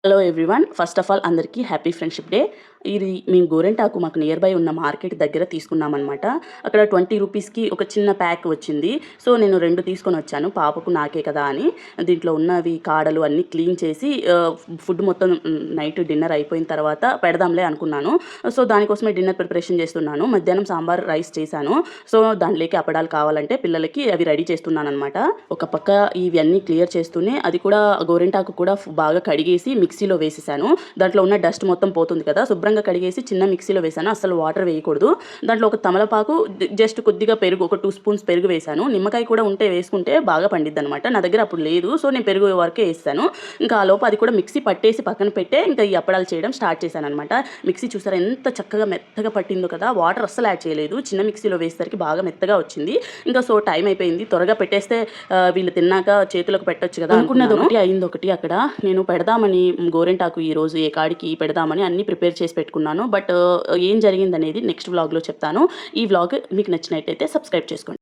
Hello everyone. First of all అందరికీ happy friendship day. ఇది మేము గోరెంటాకు మాకు నియర్ బై ఉన్న మార్కెట్ దగ్గర తీసుకున్నామనమాట. అక్కడ 20 రూపీస్‌కి ఒక చిన్న ప్యాక్ వచ్చింది. సో, నేను 2 తీసుకొనొచ్చాను. పాపకు, నాకే కదా అని. దీంట్లో ఉన్నవి కాడలు అన్నీ క్లీన్ చేసి ఫుడ్ మొత్తం నైట్ డిన్నర్ అయిపోయిన తర్వాత పెడదాంలే అనుకున్నాను. సో, దానికోసమే డిన్నర్ ప్రిపరేషన్ చేస్తున్నాను. మధ్యాహ్నం సాంబార్, రైస్ చేశాను. సో, దాంట్లోకి అప్పడాలు కావాలంటే పిల్లలకి అవి రెడీ చేస్తున్నాననమాట. ఒక పక్క ఇవన్నీ క్లియర్ చేస్తూనే అది కూడా గోరెంటాకు కూడా బాగా కడిగేసి మిక్సీలో వేసేసాను. దాంట్లో ఉన్న డస్ట్ మొత్తం పోతుంది కదా, శుభ్రంగా కడిగేసి చిన్న మిక్సీలో వేసాను. అసలు వాటర్ వేయకూడదు. దాంట్లో ఒక తమలపాకు, జస్ట్ కొద్దిగా పెరుగు, ఒక 2 స్పూన్స్ పెరుగు వేసాను. నిమ్మకాయ కూడా ఉంటే వేసుకుంటే బాగా పండిద్ది అనమాట. నా దగ్గర అప్పుడు లేదు. సో, నేను పెరుగు వరకే వేసాను. ఇంకా ఆ లోపు అది కూడా మిక్సీ పట్టేసి పక్కన పెట్టే ఇంకా ఈ అప్పడాలు చేయడం స్టార్ట్ చేశాను అనమాట. మిక్సీ చూసారా ఎంత చక్కగా మెత్తగా పట్టిందో కదా. వాటర్ అస్సలు యాడ్ చేయలేదు. చిన్న మిక్సీలో వేసేసరికి బాగా మెత్తగా వచ్చింది. ఇంకా సో టైం అయిపోయింది. త్వరగా పెట్టేస్తే వీళ్ళు తిన్నాక చేతులకు పెట్టొచ్చు కదా అనుకున్నది ఒకటి అయింది ఒకటి. అక్కడ నేను పెడదామని గోరెంటాకు ఈరోజు ఏ కాడికి పెడదామని అన్నీ ప్రిపేర్ చేసి పెట్టుకున్నాను. బట్ ఏం జరిగిందనేది నెక్స్ట్ వ్లాగ్లో చెప్తాను. ఈ వ్లాగ్ మీకు నచ్చినట్టయితే సబ్స్క్రైబ్ చేసుకోండి.